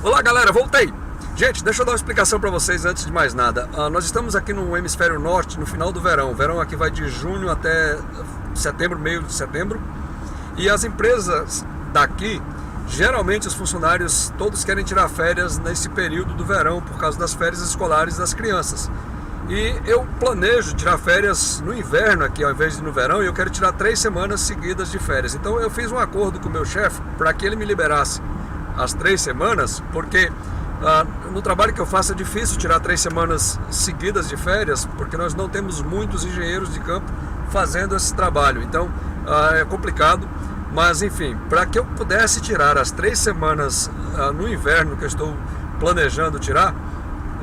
Olá galera, voltei! Gente, deixa eu dar uma explicação para vocês antes de mais nada. Nós estamos aqui no hemisfério norte no final do verão. O verão aqui vai de junho até setembro, meio de setembro. E as empresas daqui, geralmente os funcionários todos querem tirar férias nesse período do verão por causa das férias escolares das crianças. E eu planejo tirar férias no inverno aqui ao invés de no verão, e eu quero tirar 3 semanas seguidas de férias. Então eu fiz um acordo com o meu chefe para que ele me liberasse as 3 semanas, porque no trabalho que eu faço é difícil tirar 3 semanas seguidas de férias, porque nós não temos muitos engenheiros de campo fazendo esse trabalho. Então é complicado, mas enfim, para que eu pudesse tirar as 3 semanas no inverno que eu estou planejando tirar,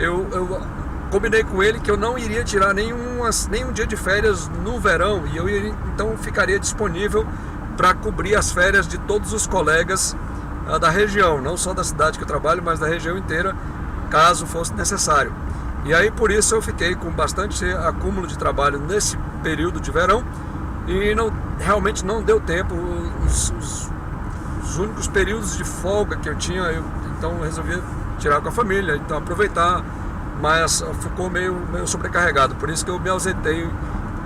eu combinei com ele que eu não iria tirar nenhum dia de férias no verão, e eu então ficaria disponível para cobrir as férias de todos os colegas da região, não só da cidade que eu trabalho, mas da região inteira, caso fosse necessário. E aí por isso eu fiquei com bastante acúmulo de trabalho nesse período de verão, e realmente não deu tempo. Os únicos períodos de folga que eu tinha, então eu resolvi tirar com a família, então aproveitar, mas ficou meio sobrecarregado, por isso que eu me ausentei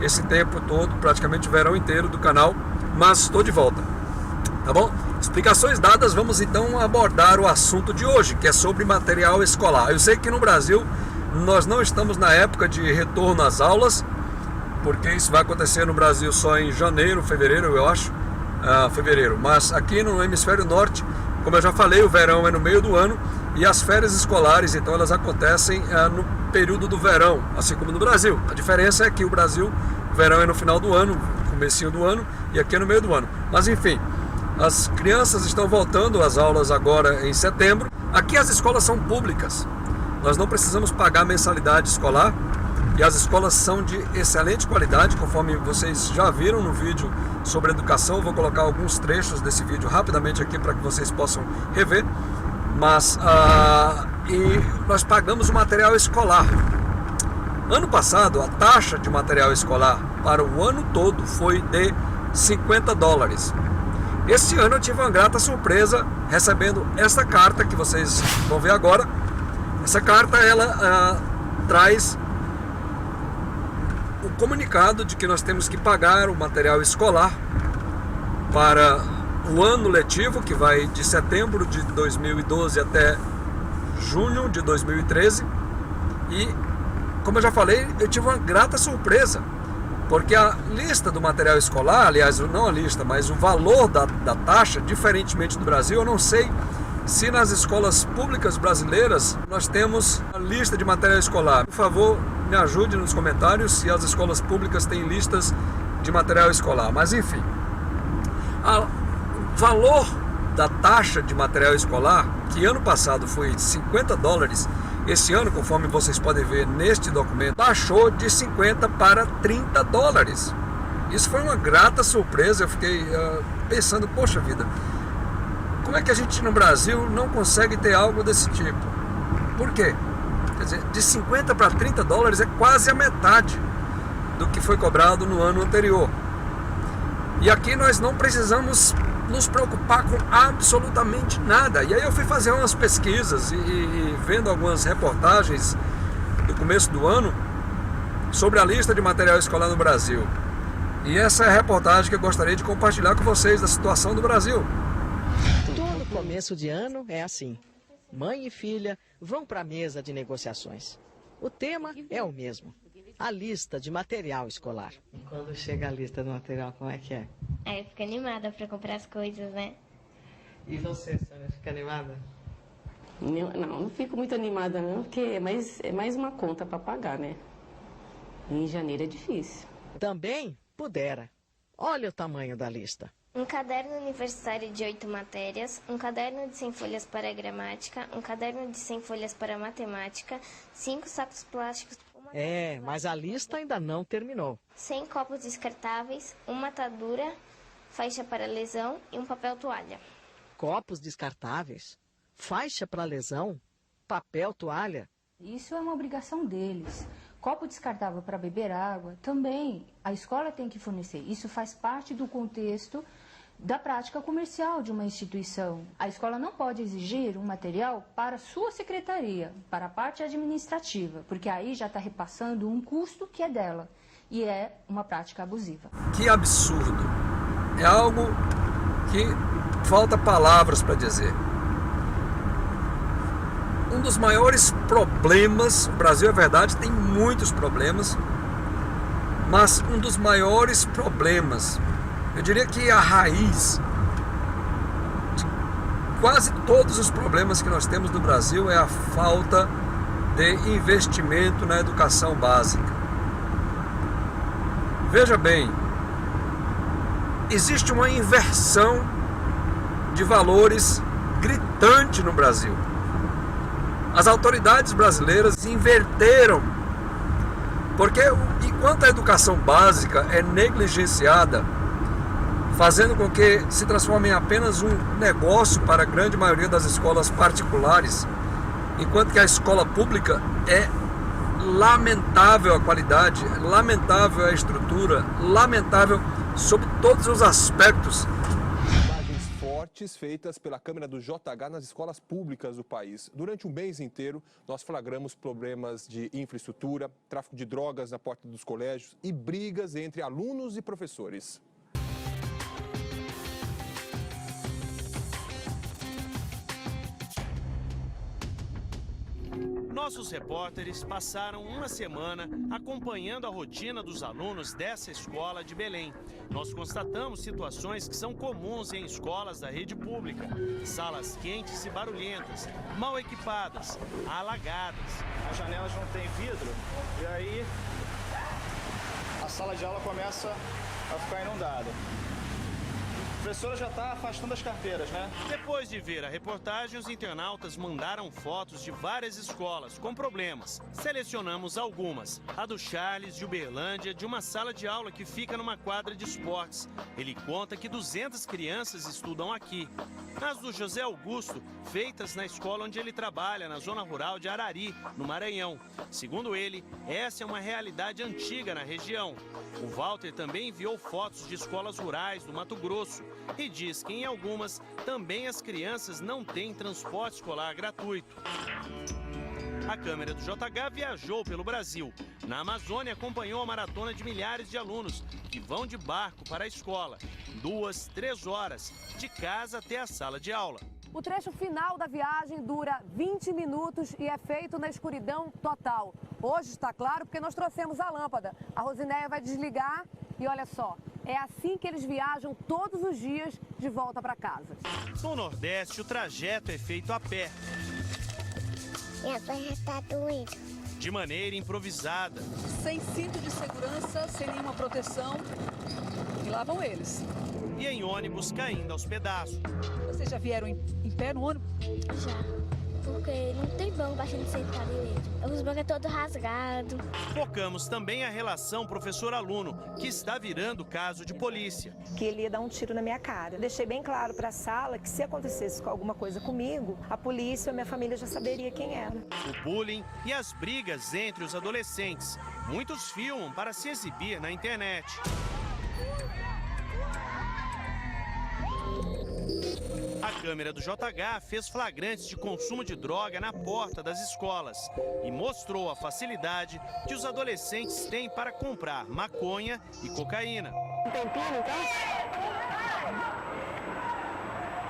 esse tempo todo, praticamente o verão inteiro do canal, mas estou de volta, tá bom? Explicações dadas, vamos então abordar o assunto de hoje, que é sobre material escolar. Eu sei que no Brasil nós não estamos na época de retorno às aulas, porque isso vai acontecer no Brasil só em janeiro, fevereiro, eu acho, fevereiro, mas aqui no hemisfério norte, como eu já falei, o verão é no meio do ano, e as férias escolares, então, elas acontecem no período do verão, assim como no Brasil. A diferença é que o Brasil, o verão é no final do ano, comecinho do ano, e aqui é no meio do ano. Mas enfim, as crianças estão voltando às aulas agora em setembro. Aqui as escolas são públicas, nós não precisamos pagar mensalidade escolar, e as escolas são de excelente qualidade, conforme vocês já viram no vídeo sobre educação. Eu vou colocar alguns trechos desse vídeo rapidamente aqui para que vocês possam rever. Mas e nós pagamos o material escolar. Ano passado a taxa de material escolar para o ano todo foi de $50. Este ano eu tive uma grata surpresa recebendo esta carta que vocês vão ver agora. Essa carta ela traz o comunicado de que nós temos que pagar o material escolar para o ano letivo, que vai de setembro de 2012 até junho de 2013. E, como eu já falei, eu tive uma grata surpresa, porque a lista do material escolar, aliás, não a lista, mas o valor da taxa, diferentemente do Brasil, eu não sei se nas escolas públicas brasileiras nós temos a lista de material escolar. Por favor, me ajude nos comentários se as escolas públicas têm listas de material escolar. Mas enfim, o valor da taxa de material escolar, que ano passado foi de $50, esse ano, conforme vocês podem ver neste documento, baixou de 50 para $30. Isso foi uma grata surpresa. Eu fiquei pensando, poxa vida, como é que a gente no Brasil não consegue ter algo desse tipo? Por quê? Quer dizer, de 50 para $30 é quase a metade do que foi cobrado no ano anterior. E aqui nós não precisamos nos preocupar com absolutamente nada. E aí eu fui fazer umas pesquisas e vendo algumas reportagens do começo do ano sobre a lista de material escolar no Brasil. E essa é a reportagem que eu gostaria de compartilhar com vocês da situação do Brasil. Todo começo de ano é assim. Mãe e filha vão para a mesa de negociações. O tema é o mesmo: a lista de material escolar. E quando chega a lista do material, como é que é? Aí eu fico animada para comprar as coisas, né? E você, Sônia, fica animada? Não fico muito animada não, porque é mais uma conta para pagar, né? Em janeiro é difícil. Também pudera. Olha o tamanho da lista. Um caderno universitário de 8 matérias, um caderno de 100 folhas para gramática, um caderno de 100 folhas para matemática, 5 sacos plásticos... Mas a lista ainda não terminou. 100 copos descartáveis, uma atadura, faixa para lesão e um papel toalha. Copos descartáveis, faixa para lesão, papel toalha. Isso é uma obrigação deles. Copo descartável para beber água, também a escola tem que fornecer. Isso faz parte do contexto da prática comercial de uma instituição. A escola não pode exigir um material para sua secretaria, para a parte administrativa, porque aí já está repassando um custo que é dela, e é uma prática abusiva. Que absurdo! É algo que falta palavras para dizer. Um dos maiores problemas, o Brasil, é verdade, tem muitos problemas, mas um dos maiores problemas, eu diria que a raiz de quase todos os problemas que nós temos no Brasil é a falta de investimento na educação básica. Veja bem, existe uma inversão de valores gritante no Brasil. As autoridades brasileiras inverteram, porque enquanto a educação básica é negligenciada, fazendo com que se transforme em apenas um negócio para a grande maioria das escolas particulares, enquanto que a escola pública é lamentável a qualidade, lamentável a estrutura, lamentável sob todos os aspectos. Imagens fortes feitas pela câmera do JH nas escolas públicas do país. Durante um mês inteiro, nós flagramos problemas de infraestrutura, tráfico de drogas na porta dos colégios e brigas entre alunos e professores. Nossos repórteres passaram uma semana acompanhando a rotina dos alunos dessa escola de Belém. Nós constatamos situações que são comuns em escolas da rede pública. Salas quentes e barulhentas, mal equipadas, alagadas. As janelas não têm vidro e aí a sala de aula começa a ficar inundada. A professora já está afastando as carteiras, né? Depois de ver a reportagem, os internautas mandaram fotos de várias escolas com problemas. Selecionamos algumas. A do Charles, de Uberlândia, de uma sala de aula que fica numa quadra de esportes. Ele conta que 200 crianças estudam aqui. As do José Augusto, feitas na escola onde ele trabalha, na zona rural de Arari, no Maranhão. Segundo ele, essa é uma realidade antiga na região. O Walter também enviou fotos de escolas rurais do Mato Grosso e diz que em algumas também as crianças não têm transporte escolar gratuito. A câmera do JH viajou pelo Brasil. Na Amazônia, acompanhou a maratona de milhares de alunos que vão de barco para a escola. 2, 3 horas, de casa até a sala de aula. O trecho final da viagem dura 20 minutos e é feito na escuridão total. Hoje está claro porque nós trouxemos a lâmpada. A Rosinéia vai desligar e olha só, é assim que eles viajam todos os dias de volta para casa. No Nordeste, o trajeto é feito a pé. Minha perna está doendo. De maneira improvisada. Sem cinto de segurança, sem nenhuma proteção. E lá vão eles. E em ônibus caindo aos pedaços. Vocês já vieram em pé no ônibus? Já, porque não tem banco pra gente sentar direito. Os bancos é todo rasgado. Focamos também a relação professor-aluno, que está virando caso de polícia. Que ele ia dar um tiro na minha cara. Eu deixei bem claro para a sala que se acontecesse alguma coisa comigo, a polícia e a minha família já saberia quem era. O bullying e as brigas entre os adolescentes. Muitos filmam para se exibir na internet. A câmera do JH fez flagrantes de consumo de droga na porta das escolas e mostrou a facilidade que os adolescentes têm para comprar maconha e cocaína. Um tempinho, então?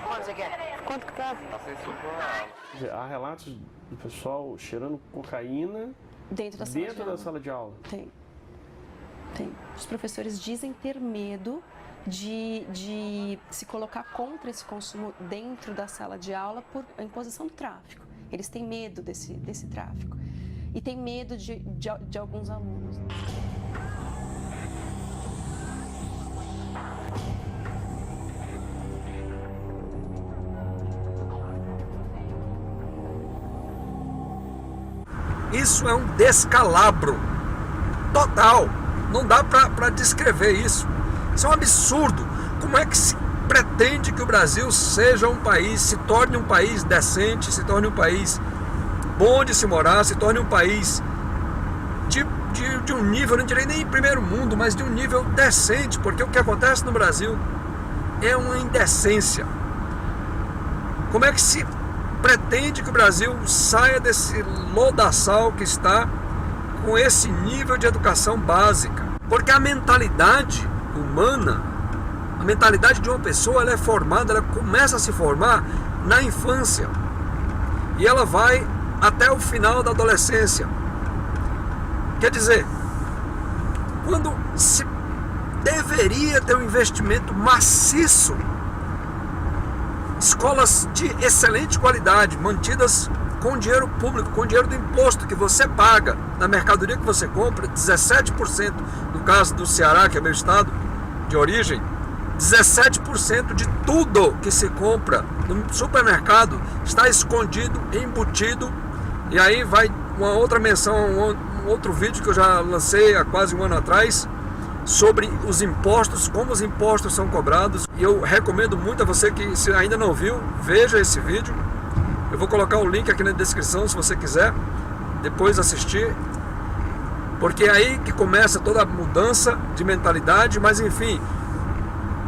Quanto você quer? Quanto que tá? Há relatos do pessoal cheirando cocaína dentro da sala de aula? Tem. Os professores dizem ter medo de se colocar contra esse consumo dentro da sala de aula por imposição do tráfico. Eles têm medo desse tráfico e têm medo de alguns alunos. Isso é um descalabro total. Não dá para descrever isso. Isso é um absurdo. Como é que se pretende que o Brasil seja um país, se torne um país decente, se torne um país bom de se morar, se torne um país de um nível, não direi nem primeiro mundo, mas de um nível decente, porque o que acontece no Brasil é uma indecência. Como é que se pretende que o Brasil saia desse lodaçal que está com esse nível de educação básica? Porque a mentalidade humana, a mentalidade de uma pessoa, ela é formada, ela começa a se formar na infância e ela vai até o final da adolescência. Quer dizer, quando se deveria ter um investimento maciço, escolas de excelente qualidade, mantidas com dinheiro público, com dinheiro do imposto que você paga na mercadoria que você compra, 17%, no caso do Ceará, que é meu estado de origem, 17% de tudo que se compra no supermercado está escondido, embutido. E aí vai uma outra menção, um outro vídeo que eu já lancei há quase um ano atrás, sobre os impostos, como os impostos são cobrados. E eu recomendo muito a você que, se ainda não viu, veja esse vídeo. Eu vou colocar o link aqui na descrição, se você quiser depois assistir, porque é aí que começa toda a mudança de mentalidade. Mas enfim,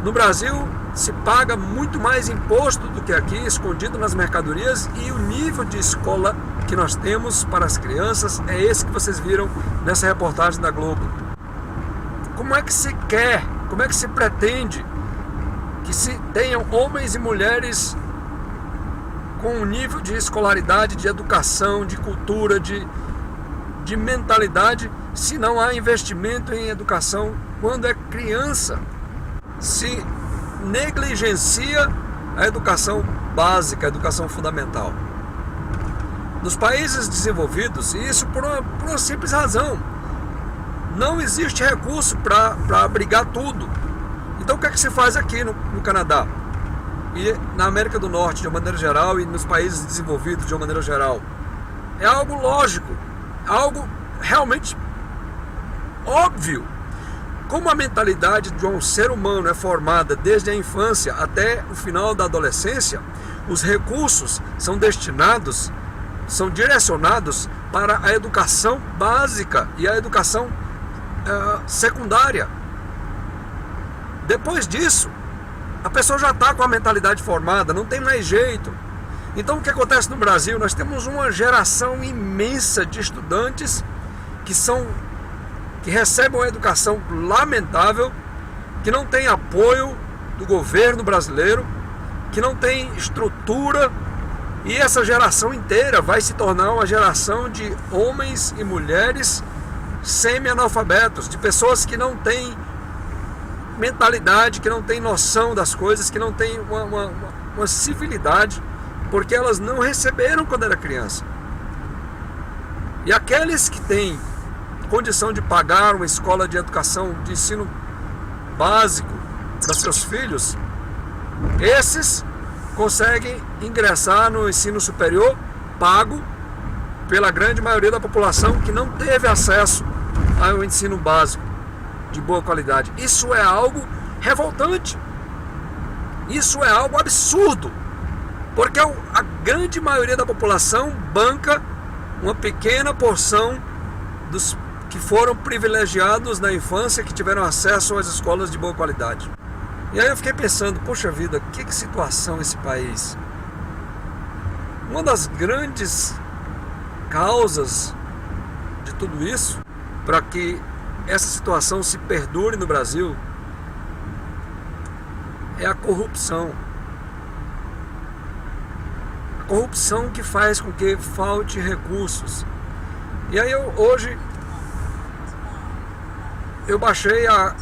no Brasil se paga muito mais imposto do que aqui, escondido nas mercadorias, e o nível de escola que nós temos para as crianças é esse que vocês viram nessa reportagem da Globo. Como é que se quer, como é que se pretende que se tenham homens e mulheres com um nível de escolaridade, de educação, de cultura, de mentalidade, se não há investimento em educação quando é criança? Se negligencia a educação básica, a educação fundamental. Nos países desenvolvidos, e isso por uma simples razão, não existe recurso para abrigar tudo. Então o que é que se faz aqui no Canadá? E na América do Norte de uma maneira geral, e nos países desenvolvidos de uma maneira geral? É algo lógico, algo realmente óbvio. Como a mentalidade de um ser humano é formada desde a infância até o final da adolescência, os recursos são destinados, são direcionados para a educação básica e a educação secundária. Depois disso, a pessoa já está com a mentalidade formada, não tem mais jeito. Então o que acontece no Brasil? Nós temos uma geração imensa de estudantes que recebem uma educação lamentável, que não tem apoio do governo brasileiro, que não tem estrutura, e essa geração inteira vai se tornar uma geração de homens e mulheres semi-analfabetos, de pessoas que não têm mentalidade, que não têm noção das coisas, que não têm uma civilidade, porque elas não receberam quando era criança. E aqueles que têm condição de pagar uma escola de educação, de ensino básico para seus filhos, esses conseguem ingressar no ensino superior pago pela grande maioria da população que não teve acesso ao ensino básico de boa qualidade. Isso é algo revoltante. Isso é algo absurdo. Porque a grande maioria da população banca uma pequena porção dos que foram privilegiados na infância, que tiveram acesso às escolas de boa qualidade. E aí eu fiquei pensando, poxa vida, que situação esse país. Uma das grandes causas de tudo isso, para que essa situação se perdure no Brasil, é a corrupção. A corrupção que faz com que falte recursos. E aí hoje eu baixei a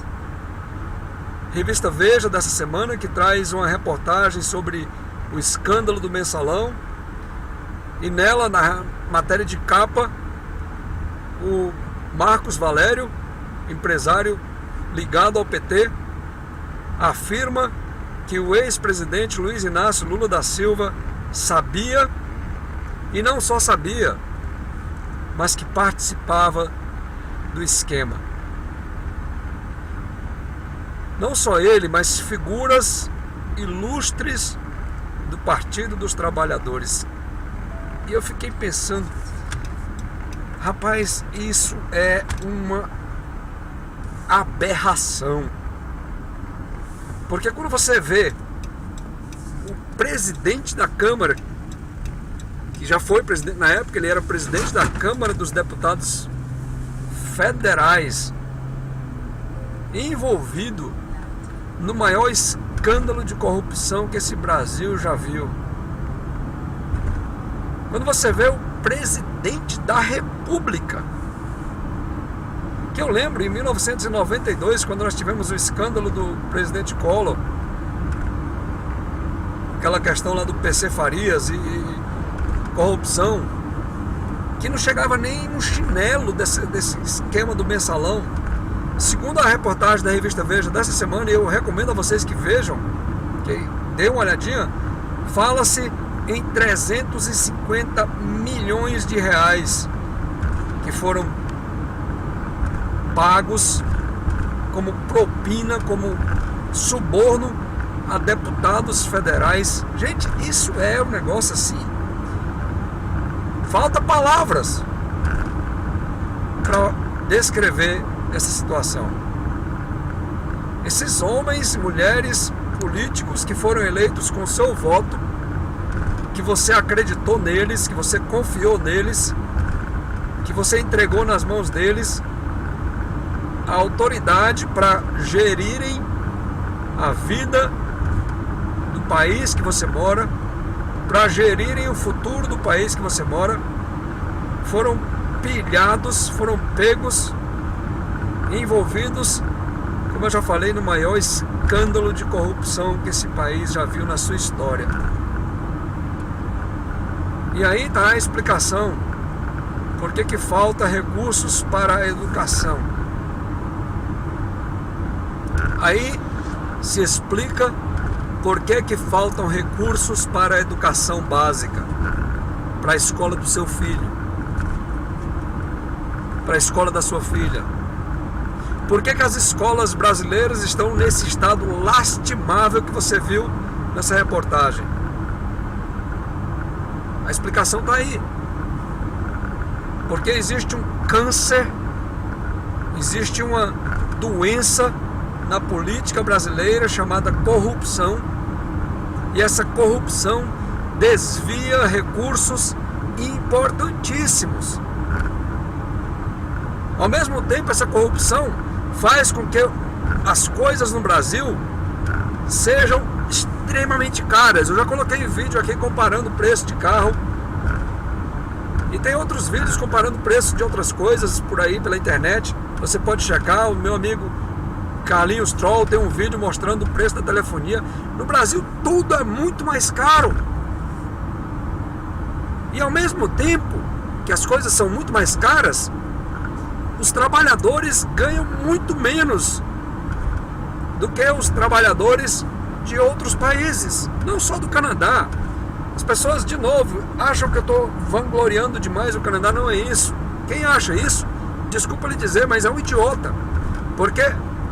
revista Veja dessa semana, que traz uma reportagem sobre o escândalo do Mensalão, e nela, na matéria de capa, o Marcos Valério, empresário ligado ao PT, afirma que o ex-presidente Luiz Inácio Lula da Silva sabia, e não só sabia, mas que participava do esquema. Não só ele, mas figuras ilustres do Partido dos Trabalhadores. E eu fiquei pensando, rapaz, isso é uma aberração. Porque quando você vê o presidente da Câmara, que já foi presidente, na época ele era presidente da Câmara dos Deputados Federais, envolvido no maior escândalo de corrupção que esse Brasil já viu. Quando você vê o presidente da República, que eu lembro em 1992, quando nós tivemos o escândalo do presidente Collor, aquela questão lá do PC Farias e corrupção, que não chegava nem no chinelo desse esquema do mensalão. Segundo a reportagem da revista Veja dessa semana, e eu recomendo a vocês que vejam, que dêem uma olhadinha, fala-se em 350 milhões de reais que foram pagos como propina, como suborno a deputados federais. Gente, isso é um negócio assim, falta palavras para descrever essa situação. Esses homens e mulheres políticos que foram eleitos com seu voto, que você acreditou neles, que você confiou neles, que você entregou nas mãos deles a autoridade para gerirem a vida do país que você mora, para gerirem o futuro do país que você mora, foram pilhados, foram pegos, envolvidos, como eu já falei, no maior escândalo de corrupção que esse país já viu na sua história. E aí está a explicação por que falta recursos para a educação. Aí se explica por que faltam recursos para a educação básica, para a escola do seu filho, para a escola da sua filha. Por que as escolas brasileiras estão nesse estado lastimável que você viu nessa reportagem? A explicação está aí. Porque existe um câncer, existe uma doença na política brasileira chamada corrupção, e essa corrupção desvia recursos importantíssimos. Ao mesmo tempo, essa corrupção faz com que as coisas no Brasil sejam extremamente caras. Eu já coloquei vídeo aqui comparando o preço de carro, e tem outros vídeos comparando o preço de outras coisas por aí pela internet. Você pode checar. O meu amigo Carlinhos Troll tem um vídeo mostrando o preço da telefonia. No Brasil tudo é muito mais caro, e ao mesmo tempo que as coisas são muito mais caras, os trabalhadores ganham muito menos do que os trabalhadores de outros países, não só do Canadá. As pessoas, de novo, acham que eu estou vangloriando demais o Canadá. Não é isso. Quem acha isso, desculpa lhe dizer, mas é um idiota. Porque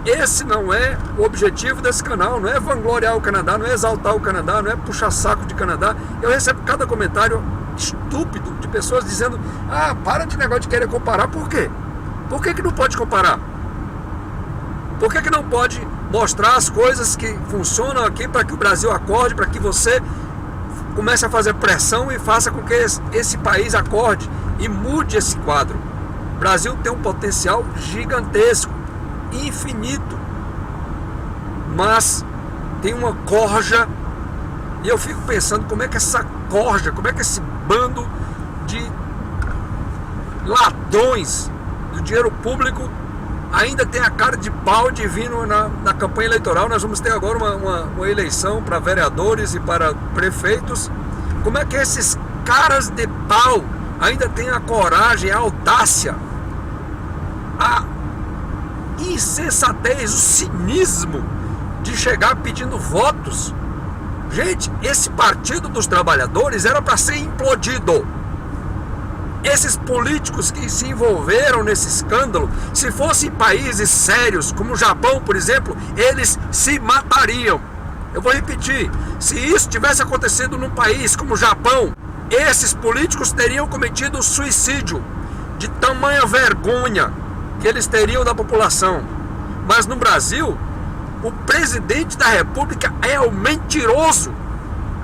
esse não é o objetivo desse canal. Não é vangloriar o Canadá, não é exaltar o Canadá, não é puxar saco de Canadá. Eu recebo cada comentário estúpido de pessoas dizendo: ah, para de negócio de querer comparar. Por quê? Por que não pode comparar? Por que não pode mostrar as coisas que funcionam aqui para que o Brasil acorde, para que você comece a fazer pressão e faça com que esse país acorde e mude esse quadro? O Brasil tem um potencial gigantesco, infinito, mas tem uma corja, e eu fico pensando como é que essa corja, como é que esse bando de ladrões do dinheiro público ainda tem a cara de pau de vir na campanha eleitoral. Nós vamos ter agora uma eleição para vereadores e para prefeitos. Como é que esses caras de pau ainda têm a coragem, a audácia, a insensatez, o cinismo de chegar pedindo votos? Gente, esse Partido dos Trabalhadores era para ser implodido. Esses políticos que se envolveram nesse escândalo, se fossem países sérios, como o Japão, por exemplo, eles se matariam. Eu vou repetir, se isso tivesse acontecido num país como o Japão, esses políticos teriam cometido suicídio, de tamanha vergonha que eles teriam da população. Mas no Brasil, o presidente da República é o mentiroso,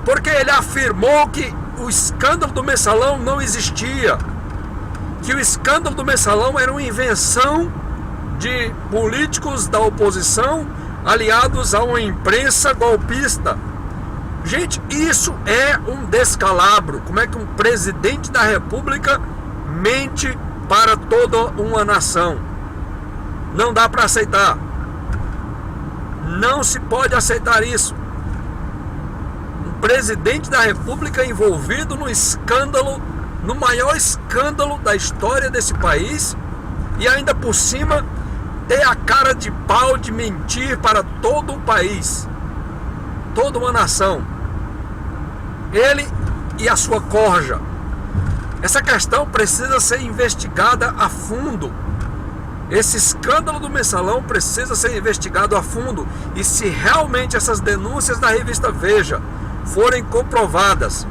porque ele afirmou que o escândalo do Mensalão não existia, que o escândalo do Mensalão era uma invenção de políticos da oposição aliados a uma imprensa golpista. Gente, isso é um descalabro. Como é que um presidente da República mente para toda uma nação? Não dá para aceitar. Não se pode aceitar isso. Um presidente da República envolvido no escândalo, no maior escândalo da história desse país, e ainda por cima ter a cara de pau de mentir para todo o país, toda uma nação. Ele e a sua corja. Essa questão precisa ser investigada a fundo. Esse escândalo do Mensalão precisa ser investigado a fundo. E se realmente essas denúncias da revista Veja forem comprovadas,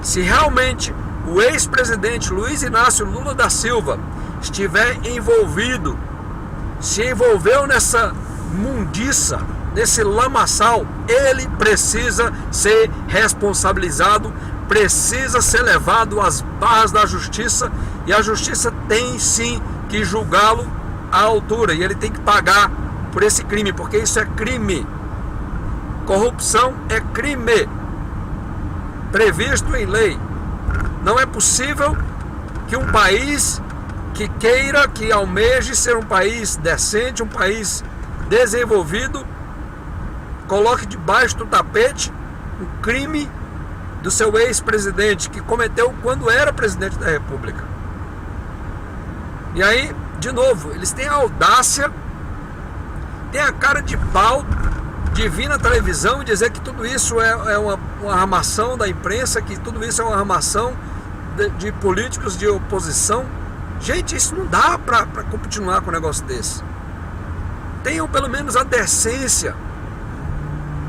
se realmente o ex-presidente Luiz Inácio Lula da Silva estiver envolvido, se envolveu nessa mundiça, nesse lamaçal, ele precisa ser responsabilizado, precisa ser levado às barras da justiça, e a justiça tem sim que julgá-lo à altura, e ele tem que pagar por esse crime, porque isso é crime. Corrupção é crime previsto em lei. Não é possível que um país que queira, que almeje ser um país decente, um país desenvolvido, coloque debaixo do tapete o crime do seu ex-presidente, que cometeu quando era presidente da República. E aí, de novo, eles têm a audácia, têm a cara de pau de vir na televisão e dizer que tudo isso é uma armação da imprensa, que tudo isso é uma armação de políticos de oposição. Gente, isso não dá para continuar com um negócio desse. Tenham pelo menos a decência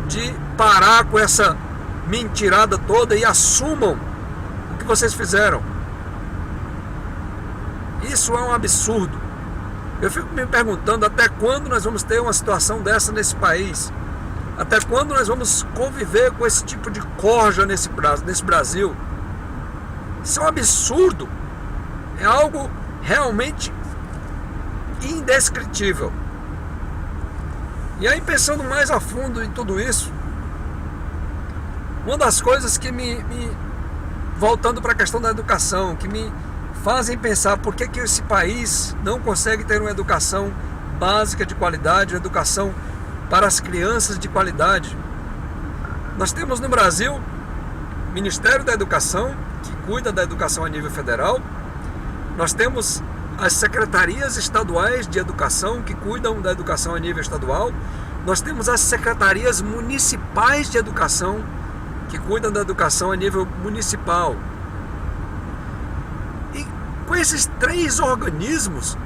de parar com essa mentirada toda e assumam o que vocês fizeram. Isso é um absurdo. Eu fico me perguntando até quando nós vamos ter uma situação dessa nesse país. Até quando nós vamos conviver com esse tipo de corja nesse Brasil. Isso é um absurdo. É algo realmente indescritível. E aí, pensando mais a fundo em tudo isso, uma das coisas que voltando para a questão da educação, que me fazem pensar por que esse país não consegue ter uma educação básica de qualidade, uma educação para as crianças de qualidade. Nós temos no Brasil o Ministério da Educação, que cuida da educação a nível federal. Nós temos as secretarias estaduais de educação, que cuidam da educação a nível estadual. Nós temos as secretarias municipais de educação, que cuidam da educação a nível municipal. E com esses três organismos,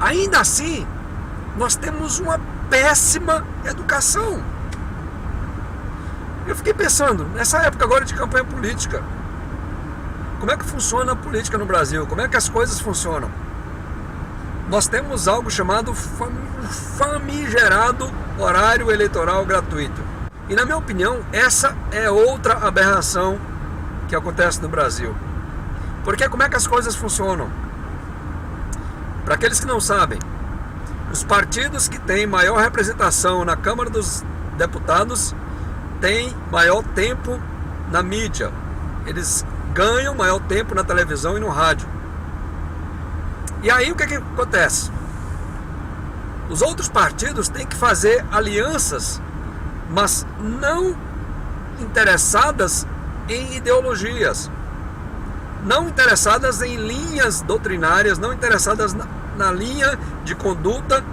ainda assim, nós temos uma péssima educação. Eu fiquei pensando, nessa época agora de campanha política, como é que funciona a política no Brasil? Como é que as coisas funcionam? Nós temos algo chamado famigerado horário eleitoral gratuito. E na minha opinião, essa é outra aberração que acontece no Brasil. Porque como é que as coisas funcionam? Para aqueles que não sabem, os partidos que têm maior representação na Câmara dos Deputados têm maior tempo na mídia. Eles ganham maior tempo na televisão e no rádio. E aí o que acontece? Os outros partidos têm que fazer alianças, mas não interessadas em ideologias, não interessadas em linhas doutrinárias, não interessadas na linha de conduta,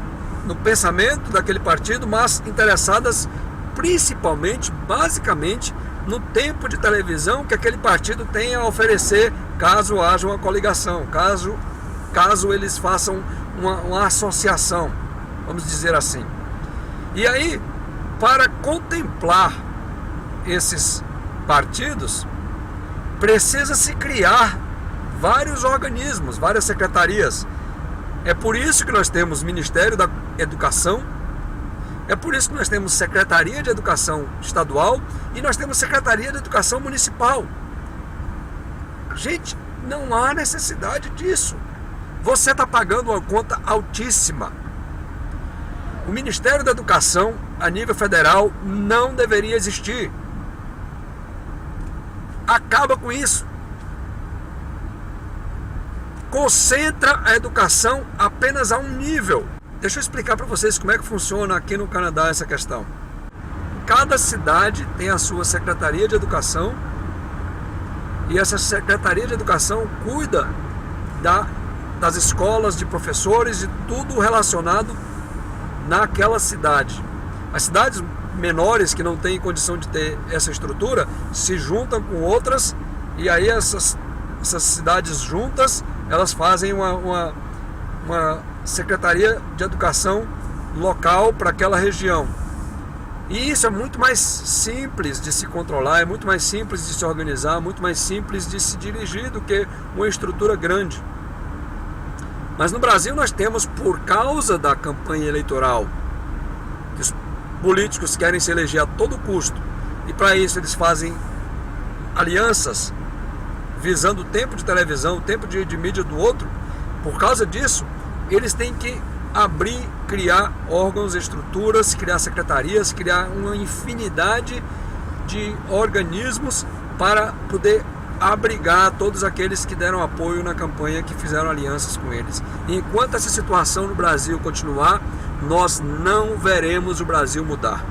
no pensamento daquele partido, mas interessadas principalmente, basicamente, no tempo de televisão que aquele partido tem a oferecer caso haja uma coligação, caso eles façam uma associação, vamos dizer assim. E aí, para contemplar esses partidos, precisa-se criar vários organismos, várias secretarias. É por isso que nós temos o Ministério da Educação, É por isso que nós temos Secretaria de Educação Estadual e nós temos Secretaria de Educação Municipal. Gente, não há necessidade disso. Você está pagando uma conta altíssima. O Ministério da Educação, a nível federal, não deveria existir. Acaba com isso. Concentra a educação apenas a um nível. Deixa eu explicar para vocês como é que funciona aqui no Canadá essa questão. Cada cidade tem a sua Secretaria de Educação e essa Secretaria de Educação cuida das escolas, de professores, de tudo relacionado naquela cidade. As cidades menores que não têm condição de ter essa estrutura se juntam com outras e aí essas cidades juntas elas fazem uma Secretaria de Educação local para aquela região. E isso é muito mais simples de se controlar, é muito mais simples de se organizar, muito mais simples de se dirigir do que uma estrutura grande. Mas no Brasil nós temos, por causa da campanha eleitoral, que os políticos querem se eleger a todo custo, e para isso eles fazem alianças visando o tempo de televisão, o tempo de mídia do outro. Por causa disso, eles têm que abrir, criar órgãos, estruturas, criar secretarias, criar uma infinidade de organismos para poder abrigar todos aqueles que deram apoio na campanha, que fizeram alianças com eles. E enquanto essa situação no Brasil continuar, nós não veremos o Brasil mudar.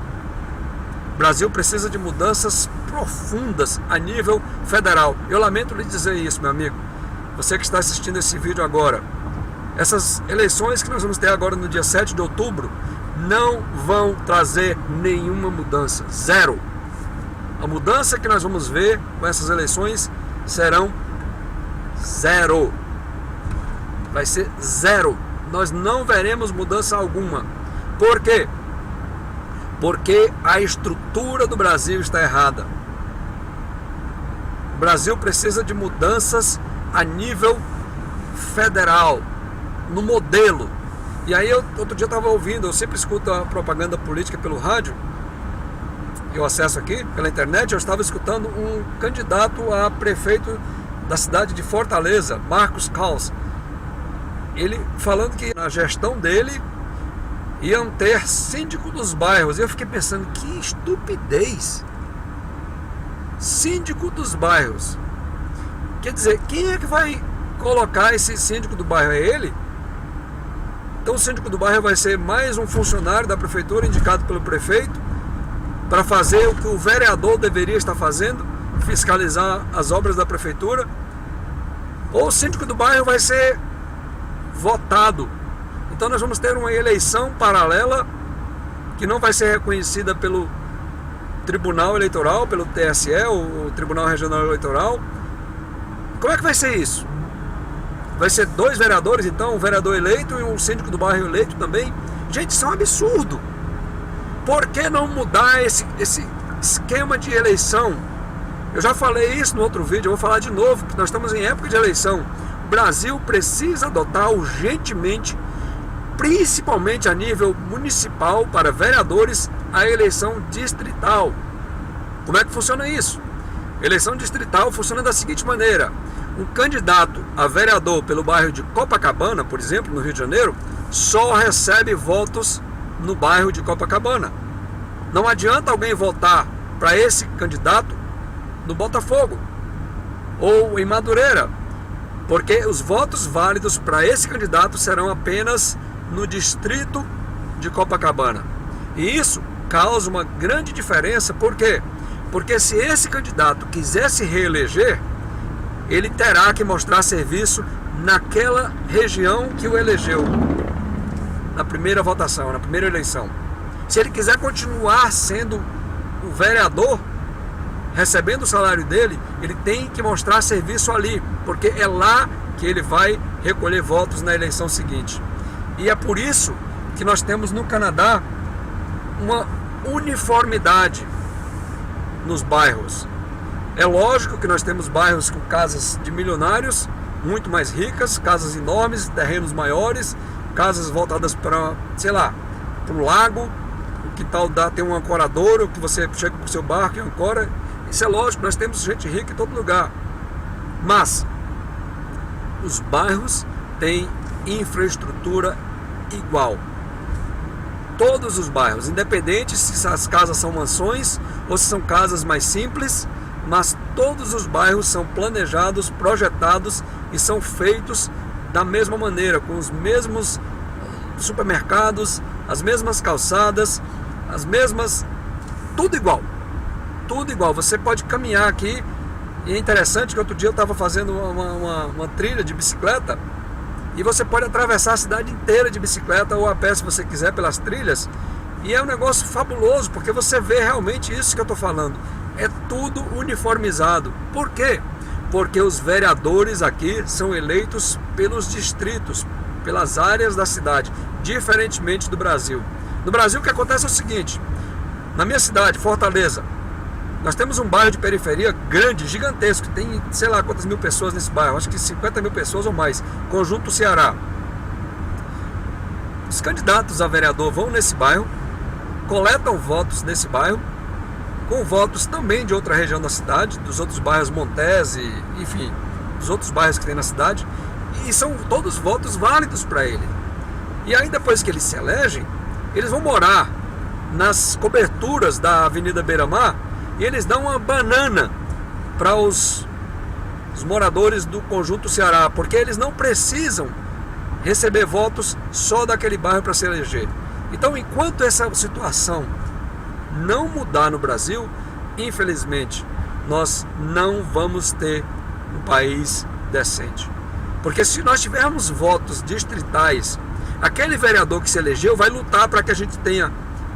O Brasil precisa de mudanças profundas a nível federal. Eu lamento lhe dizer isso, meu amigo. Você que está assistindo esse vídeo agora, essas eleições que nós vamos ter agora no dia 7 de outubro não vão trazer nenhuma mudança. Zero. A mudança que nós vamos ver com essas eleições serão zero. Vai ser zero. Nós não veremos mudança alguma. Por quê? Porque a estrutura do Brasil está errada. O Brasil precisa de mudanças a nível federal, no modelo. E aí outro dia eu estava ouvindo, eu sempre escuto a propaganda política pelo rádio, eu acesso aqui pela internet, eu estava escutando um candidato a prefeito da cidade de Fortaleza, Marcos Caos, ele falando que na gestão dele iam ter síndico dos bairros. Eu fiquei pensando, que estupidez! Síndico dos bairros. Quer dizer, quem é que vai colocar esse síndico do bairro? É ele? Então o síndico do bairro vai ser mais um funcionário da prefeitura indicado pelo prefeito para fazer o que o vereador deveria estar fazendo, fiscalizar as obras da prefeitura? Ou o síndico do bairro vai ser votado? Então nós vamos ter uma eleição paralela que não vai ser reconhecida pelo Tribunal Eleitoral, pelo TSE, o Tribunal Regional Eleitoral. Como é que vai ser isso? Vai ser 2 vereadores, então, um vereador eleito e um síndico do bairro eleito também? Gente, isso é um absurdo. Por que não mudar esse esquema de eleição? Eu já falei isso no outro vídeo, eu vou falar de novo, que nós estamos em época de eleição. O Brasil precisa adotar urgentemente, principalmente a nível municipal, para vereadores, a eleição distrital. Como é que funciona isso? Eleição distrital funciona da seguinte maneira: um candidato a vereador pelo bairro de Copacabana, por exemplo, no Rio de Janeiro, só recebe votos no bairro de Copacabana. Não adianta alguém votar para esse candidato no Botafogo ou em Madureira, porque os votos válidos para esse candidato serão apenas no distrito de Copacabana. E isso causa uma grande diferença. Por quê? Porque se esse candidato quiser se reeleger, ele terá que mostrar serviço naquela região que o elegeu na primeira votação, na primeira eleição. Se ele quiser continuar sendo o vereador, recebendo o salário dele, ele tem que mostrar serviço ali, porque é lá que ele vai recolher votos na eleição seguinte. E é por isso que nós temos no Canadá uma uniformidade nos bairros. É lógico que nós temos bairros com casas de milionários, muito mais ricas, casas enormes, terrenos maiores, casas voltadas para, sei lá, para o lago, que tal tem um ancoradouro, que você chega para o seu barco e ancora. Isso é lógico, nós temos gente rica em todo lugar. Mas os bairros têm infraestrutura igual. Todos os bairros, independente se as casas são mansões ou se são casas mais simples, mas todos os bairros são planejados, projetados e são feitos da mesma maneira, com os mesmos supermercados, as mesmas calçadas, as mesmas... tudo igual. Tudo igual. Você pode caminhar aqui, e é interessante que outro dia eu estava fazendo uma trilha de bicicleta, e você pode atravessar a cidade inteira de bicicleta ou a pé se você quiser pelas trilhas, e é um negócio fabuloso, porque você vê realmente isso que eu estou falando. É tudo uniformizado. Por quê? Porque os vereadores aqui são eleitos pelos distritos, pelas áreas da cidade, diferentemente do Brasil. No Brasil o que acontece é o seguinte: na minha cidade, Fortaleza, nós temos um bairro de periferia grande, gigantesco, tem sei lá quantas mil pessoas nesse bairro, acho que 50 mil pessoas ou mais, Conjunto Ceará. Os candidatos a vereador vão nesse bairro, coletam votos nesse bairro, com votos também de outra região da cidade, dos outros bairros Montes, enfim, dos outros bairros que tem na cidade, e são todos votos válidos para ele. E aí depois que eles se elegem, eles vão morar nas coberturas da Avenida Beira-Mar, e eles dão uma banana para os moradores do Conjunto Ceará, porque eles não precisam receber votos só daquele bairro para se eleger. Então, enquanto essa situação não mudar no Brasil, infelizmente, nós não vamos ter um país decente. Porque se nós tivermos votos distritais, aquele vereador que se elegeu vai lutar para que a gente tenha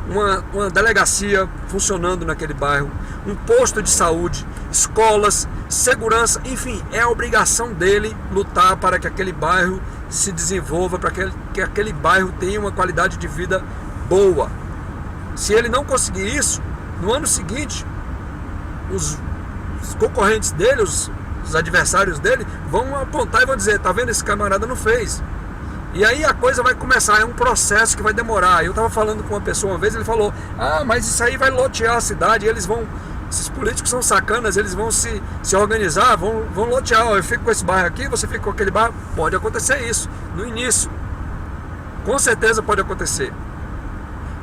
uma delegacia funcionando naquele bairro, um posto de saúde, escolas, segurança, enfim, é a obrigação dele lutar para que aquele bairro se desenvolva, para que aquele bairro tenha uma qualidade de vida boa. Se ele não conseguir isso, no ano seguinte, os concorrentes dele, os adversários dele, vão apontar e vão dizer: tá vendo, esse camarada não fez. E aí a coisa vai começar, é um processo que vai demorar. Eu estava falando com uma pessoa uma vez, ele falou: ah, mas isso aí vai lotear a cidade, eles vão, esses políticos são sacanas, eles vão se organizar, vão lotear, eu fico com esse bairro aqui, você fica com aquele bairro. Pode acontecer isso, no início, com certeza pode acontecer.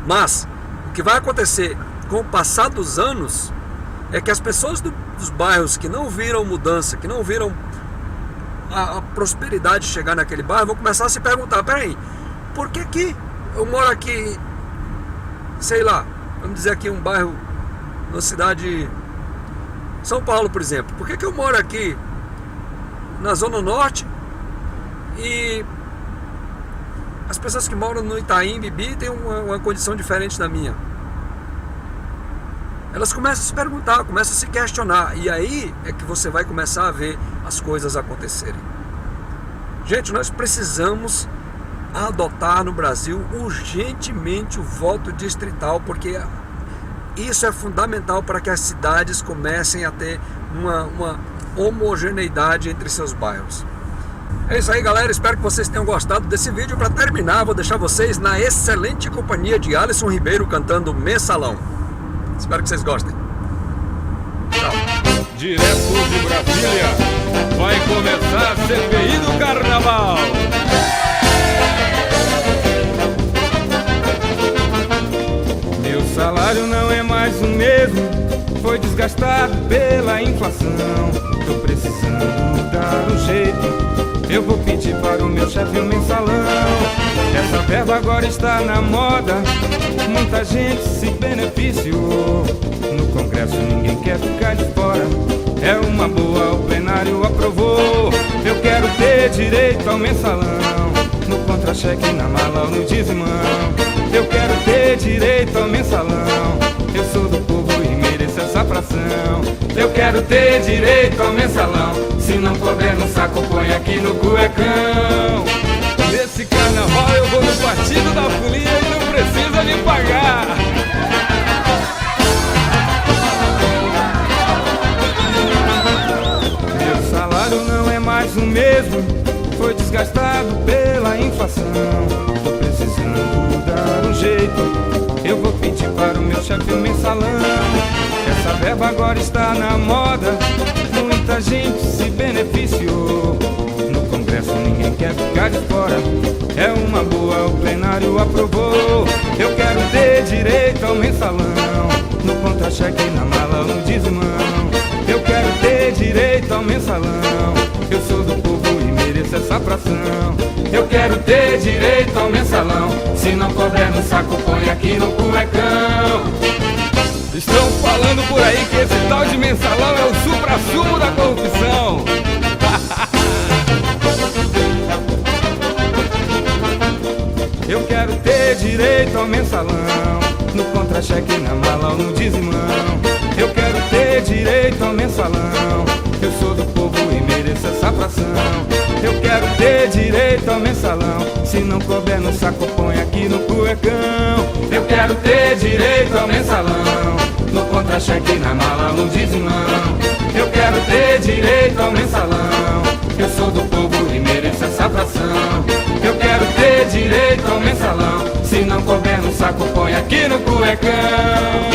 Mas o que vai acontecer com o passar dos anos é que as pessoas dos bairros que não viram mudança, que não viram a prosperidade chegar naquele bairro, vão começar a se perguntar: peraí, por que eu moro aqui, sei lá, vamos dizer aqui um bairro na cidade São Paulo, por exemplo, por que eu moro aqui na Zona Norte e as pessoas que moram no Itaim Bibi têm uma condição diferente da minha? Elas começam a se perguntar, começam a se questionar, e aí é que você vai começar a ver as coisas acontecerem. Gente, nós precisamos adotar no Brasil urgentemente o voto distrital, porque isso é fundamental para que as cidades comecem a ter uma homogeneidade entre seus bairros. É isso aí, galera, espero que vocês tenham gostado desse vídeo. Para terminar, vou deixar vocês na excelente companhia de Alisson Ribeiro cantando Mensalão. Espero que vocês gostem. Tchau. Direto de Brasília, vai começar a CPI do Carnaval. Meu salário não é mais o mesmo, foi desgastado pela inflação. Tô precisando dar um jeito, eu vou pedir para o meu chefe um mensalão. Essa verba agora está na moda, muita gente se beneficiou. No Congresso ninguém quer ficar de fora, é uma boa, o plenário aprovou. Eu quero ter direito ao mensalão, no contra-cheque, na mala ou no dizimão. Eu quero ter direito ao mensalão, eu sou do povo e mereço essa fração. Eu quero ter direito ao mensalão, se não couber no saco põe aqui no cuecão. Nesse carnaval eu vou no partido da folia e não precisa me pagar. Meu salário não é mais o mesmo, foi desgastado pela inflação. Tô precisando dar um jeito, eu vou pedir para o meu chefe o mensalão. Essa verba agora está na moda, muita gente se beneficiou. No Congresso ninguém quer ficar de fora, é uma boa, o plenário aprovou. Eu quero ter direito ao mensalão, no contra-cheque, na mala, no dizimão. Eu quero ter direito ao mensalão, eu sou do povo e mereço essa fração. Eu quero ter direito ao mensalão, se não couber no saco, põe aqui no cuecão. Estão falando por aí que esse tal de mensalão é o supra-sumo da corrupção. Eu quero ter direito ao mensalão, no contra-cheque, na mala ou no dizimão. Eu quero ter direito ao mensalão, eu sou do povo e mereço essa fração. Eu quero ter direito ao mensalão, se não couber no saco, põe aqui no cuecão. Eu quero ter direito ao mensalão, no contra-cheque, na mala ou no dizimão. Eu quero ter direito ao mensalão, eu sou do povo e mereço essa fração. Eu quero ter direito ao mensalão, se não couber no saco, põe aqui no cuecão.